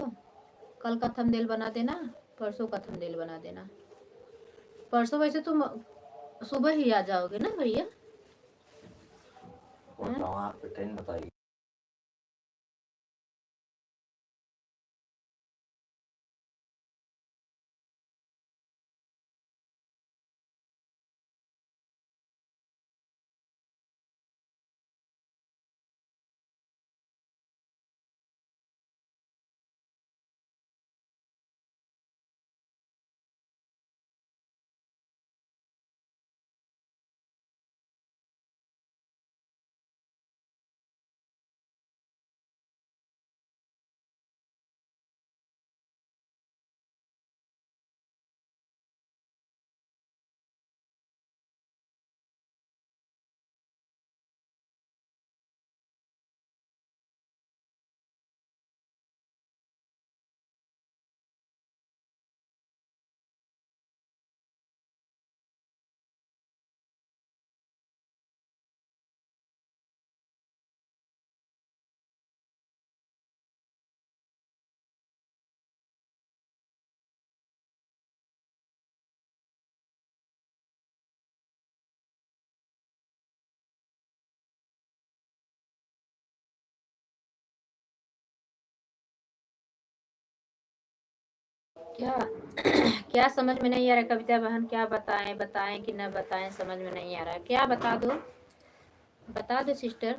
कल का थंबनेल बना देना। परसों का थंबनेल बना देना। परसों वैसे तुम सुबह ही आ जाओगे ना भैया?
आपकी ट्रेन बताइए।
क्या क्या समझ में नहीं आ रहा कविता बहन? क्या बताएं? बताएं कि न बताएं, समझ में नहीं आ रहा। क्या बता दो, बता दो सिस्टर।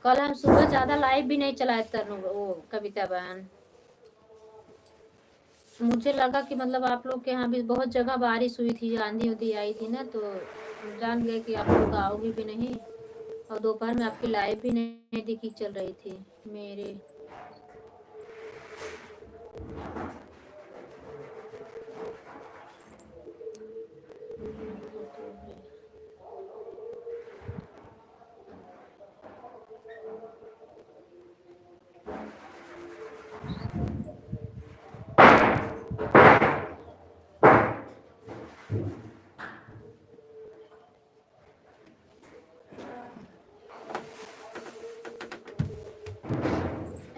कल हम सुबह ज्यादा लाइव भी नहीं चलाए तनु वो कविता बहन। मुझे लगा कि मतलब आप लोग के यहाँ भी बहुत जगह बारिश हुई थी, आंधी उधी आई थी ना, तो जान गए कि आप लोग आओगी भी नहीं। और दोपहर में आपकी लाइव भी नहीं दिखी चल रही थी मेरे।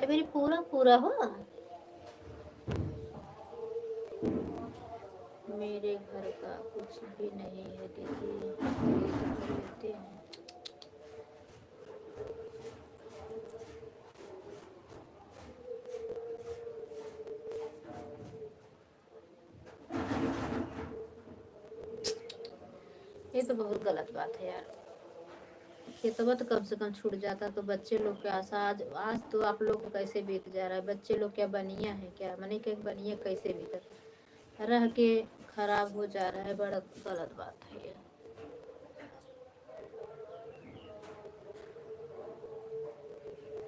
मेरी पूरा पूरा हो। मेरे घर का कुछ भी नहीं है दीदी, लेते हैं। ये तो बहुत गलत बात है यार। खेतवा तो कम से कम छूट जाता तो बच्चे लोग के आशा आज आज तो आप लोग को कैसे बीत जा रहा है। बच्चे लोग क्या बनिया है क्या? मने के बनिया कैसे बीत रह के खराब हो जा रहा है। बड़ा गलत बात है ये।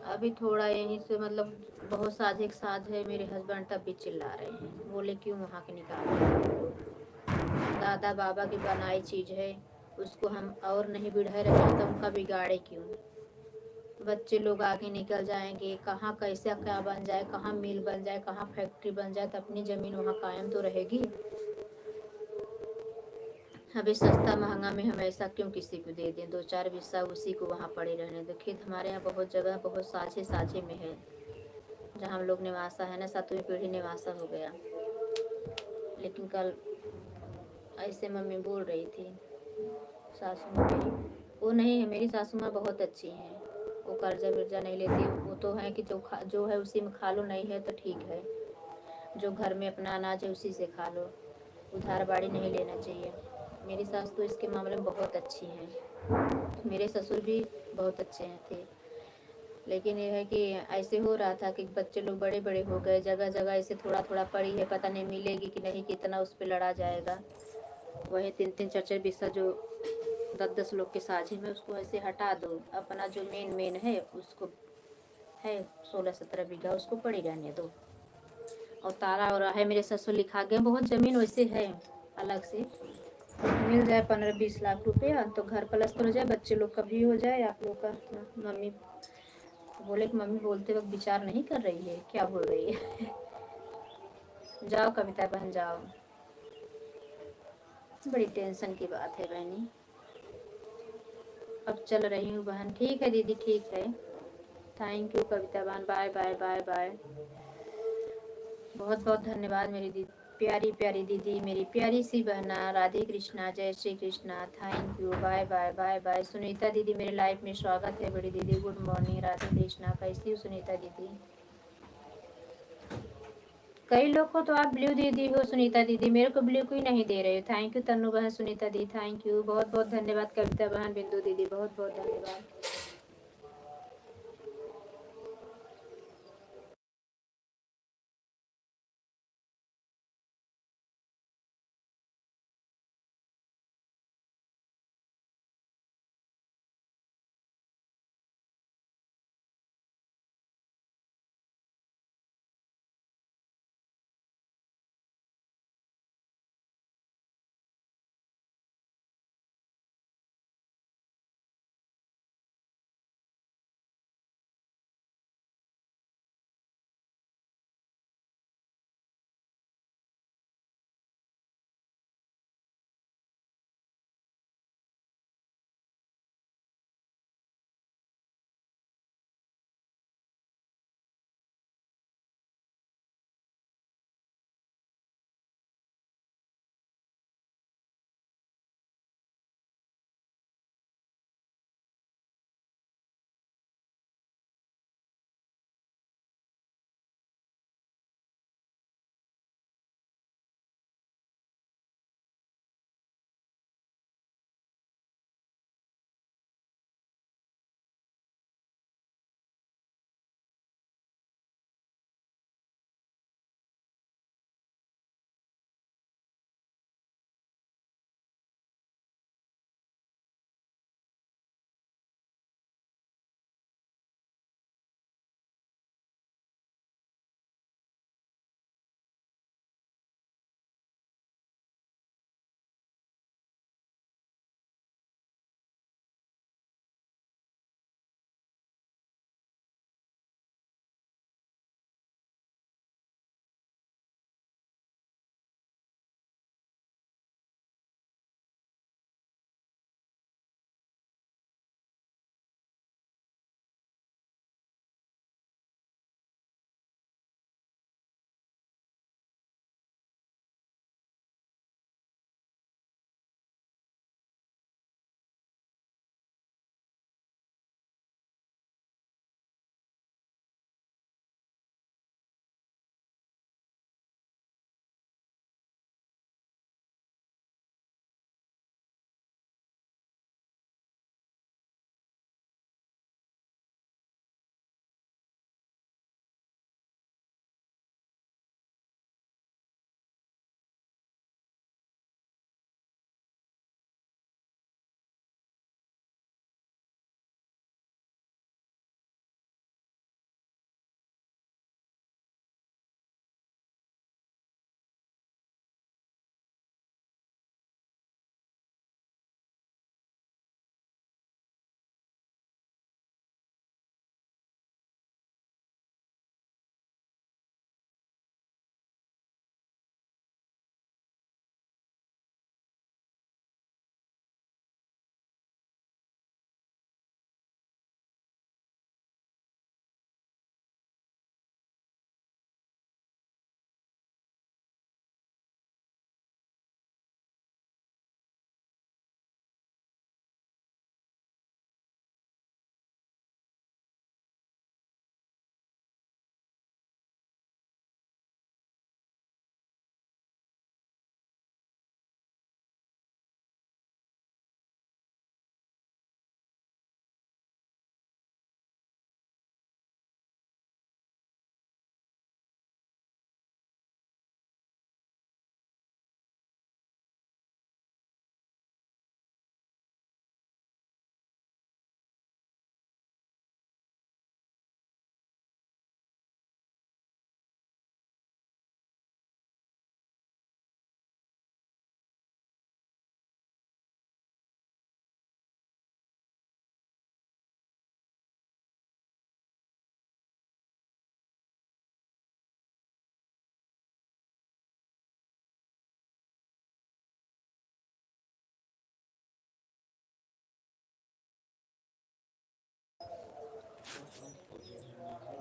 अभी थोड़ा यहीं से मतलब बहुत साझ एक साझ है, मेरे हस्बैंड तब भी चिल्ला रहे हैं, बोले क्यों वहाँ के निकाल रहे हैं? दादा बाबा की बनाई चीज है, उसको हम और नहीं बिढ़ा रहे तो उनका बिगाड़े क्यों? बच्चे लोग आगे निकल जाएंगे, कहाँ कैसे क्या बन जाए, कहाँ मिल बन जाए, कहाँ फैक्ट्री बन जाए, तो अपनी जमीन वहाँ कायम तो रहेगी। अभी सस्ता महंगा में हम ऐसा क्यों किसी को दे दें? 2-4 हिस्सा उसी को वहाँ पड़े रहने दो। खेत हमारे यहाँ बहुत जगह बहुत साझे साझे में है, जहाँ हम लोग निवासा है ना, 7वीं पीढ़ी निवासा हो गया। लेकिन कल ऐसे मम्मी बोल रही थी सासू माँ मेरी, वो नहीं है, मेरी सासू माँ बहुत अच्छी हैं, वो कर्जा वर्जा नहीं लेती। वो तो है कि जो है उसी में खा लो, नहीं है तो ठीक है, जो घर में अपना अनाज है उसी से खा लो, उधार बाड़ी नहीं लेना चाहिए। मेरी सास तो इसके मामले में बहुत अच्छी हैं। मेरे ससुर भी बहुत अच्छे हैं थे। लेकिन ये है कि ऐसे हो रहा था कि बच्चे लोग बड़े बड़े हो गए, जगह जगह ऐसे थोड़ा थोड़ा पड़ी है, पता नहीं मिलेगी कि नहीं, कितना उस पर लड़ा जाएगा। वही 3-3 4-4 बिस्सा जो 10-10 लोग के साझे में, उसको ऐसे हटा दो। अपना जो मेन मेन है उसको है 16-17 बीघा, उसको पड़ी रहने दो। और तारा और है मेरे ससुर लिखा गया, बहुत ज़मीन वैसे है अलग से, मिल जाए 15-20 लाख रुपया तो घर पलस्तर हो जाए, बच्चे लोग का भी हो जाए। आप लोग का मम्मी बोले कि मम्मी बोलते वक्त विचार नहीं कर रही है, क्या बोल रही है? जाओ कविता बहन जाओ, बड़ी टेंशन की बात है बहनी। अब चल रही हूँ बहन। ठीक है दीदी, ठीक है। थैंक यू कविता बहन, बाय बाय बाय बाय। बहुत बहुत धन्यवाद मेरी दीदी, प्यारी प्यारी दीदी, मेरी प्यारी सी बहना। राधे कृष्णा, जय Shri Krishna, thank you, bye bye bye bye. Sunita दीदी मेरे लाइफ में स्वागत है बड़ी दीदी, गुड मॉर्निंग, राधे कृष्णा, कैसी हो सुनीता दीदी? कई लोग को तो आप ब्लू दीदी हो सुनीता दीदी, मेरे को ब्लू कोई नहीं दे रहे हो। थैंक यू तन्नू बहन, सुनीता दी थैंक यू, बहुत बहुत धन्यवाद कविता बहन, बिंदु दीदी बहुत बहुत धन्यवाद।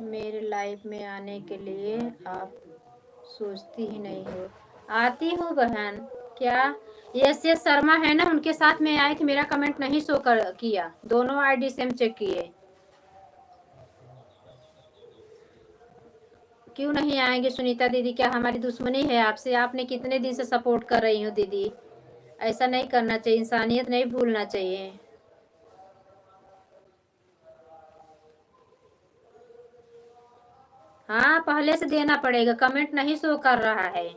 मेरे लाइफ में आने के लिए आप सोचती ही नहीं हो। आती हूँ बहन। क्या? यस शर्मा है ना, उनके साथ में आई थी, मेरा कमेंट नहीं शो कर किया, दोनों आईडी सेम चेक किए। क्यों नहीं आएंगे सुनीता दीदी? क्या हमारी दुश्मनी है आपसे? आपने कितने दिन से सपोर्ट कर रही हूँ दीदी, ऐसा नहीं करना चाहिए, इंसानियत नहीं भूलना चाहिए। हाँ पहले से देना पड़ेगा, कमेंट नहीं शो कर रहा है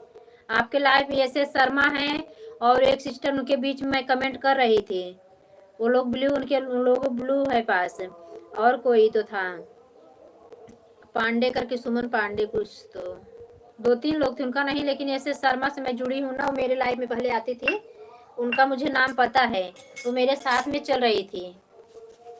आपके लाइव। ऐसे शर्मा है और एक सिस्टर, उनके बीच में मैं कमेंट कर रही थी, वो लोग ब्लू, उनके लोगों ब्लू है पास, और कोई तो था पांडे करके, सुमन पांडे कुछ, तो दो तीन लोग थे, उनका नहीं, लेकिन ऐसे शर्मा से मैं जुड़ी हूँ ना, वो मेरे लाइफ में पहले आती थी, उनका मुझे नाम पता है, वो मेरे साथ में चल रही थी,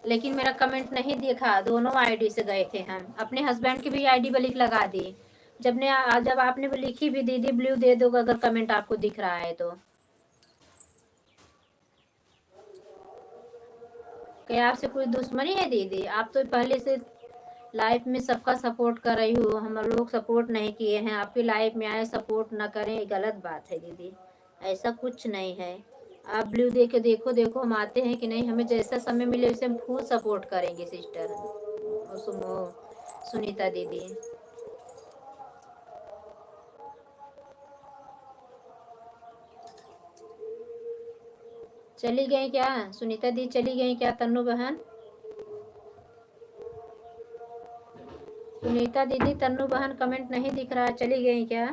लेकिन मेरा कमेंट नहीं देखा। दोनों आईडी से गए थे हम, अपने हस्बैंड की भी आईडी पर लिख लगा दी। जब आपने लिखी भी दीदी ब्लू दे दो अगर कमेंट आपको दिख रहा है तो। क्या आपसे कोई दुश्मनी है दीदी? आप तो पहले से लाइफ में सबका सपोर्ट कर रही हो, हम लोग सपोर्ट नहीं किए हैं, आपकी लाइफ में आए सपोर्ट ना करें, ये गलत बात है दीदी, ऐसा कुछ नहीं है। आप ब्लू दे के देखो, देखो हम आते हैं कि नहीं, हमें जैसा समय मिले वैसे हम फुल सपोर्ट करेंगे सिस्टर और सुनीता दीदी। चली गई क्या सुनीता दी? चली गई क्या तन्नू बहन? सुनीता दीदी, तन्नू बहन कमेंट नहीं दिख रहा, चली गई क्या?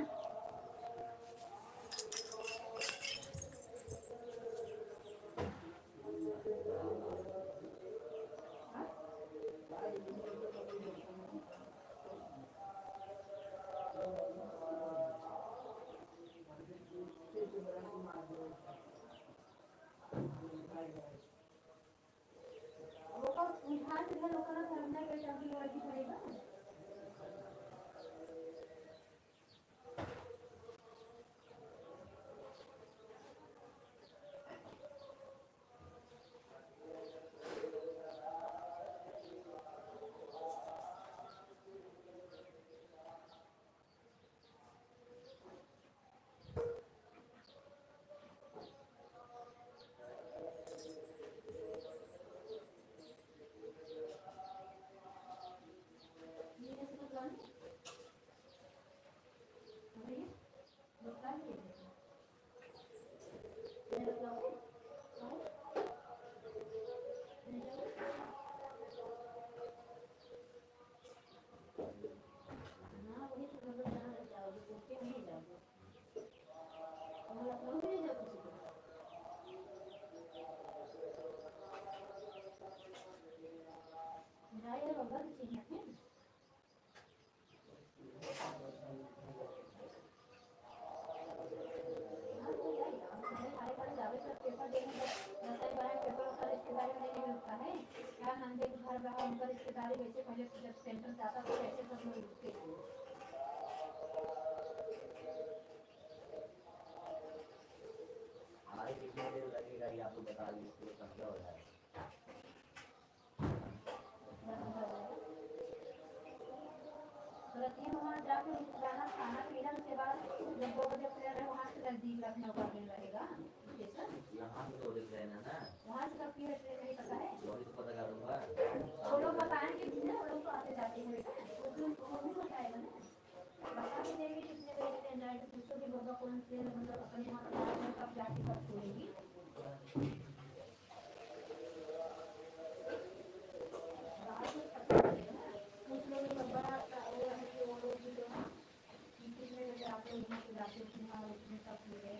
हमारे कितने देर लगेगा ये आपको बता दीजिए, कब क्या हो रहा है।
वहाँ जाके जाना, खाना पीना, उसके बाद जब 2 बजे प्लेयर है वहाँ से नजदीक लखनऊ का ट्रेन रहेगा स्टेशन,
यहाँ से तो देख रहे हैं ना,
वहाँ से कब की है ट्रेन नहीं पता है,
वही तो पता कर दूंगा।
वो लोग बताएंगे कि वो लोग तो आते जाते हैं बेटा, वो भी बताएगा ना, बता भी देंगे कितने बजे ट्रेन जाएगी, पूछोगे बाबा कौन ट्रेन, मतलब अपने वहाँ कब जाके कब छोड़ेगी। कुछ लोग बड़ा वो है कि वो लोग भी जो है कितने बजे आप लोग वहाँ से जाते हैं और उसमें सब मिले।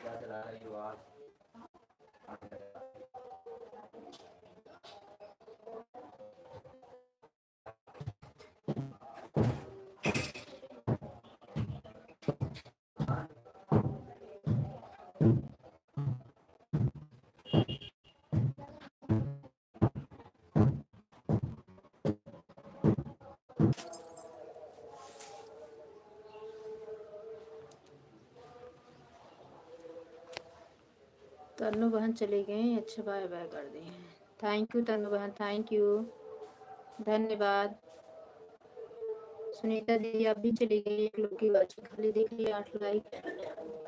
क्या चला रही हो आज?
तन्नू बहन चली गई। अच्छा बाय बाय कर दी। थैंक यू तन्नू बहन, थैंक यू, धन्यवाद। सुनीता दीदी आप भी चली गई, एक लोग की बात खाली देख लिया 8 लाइक।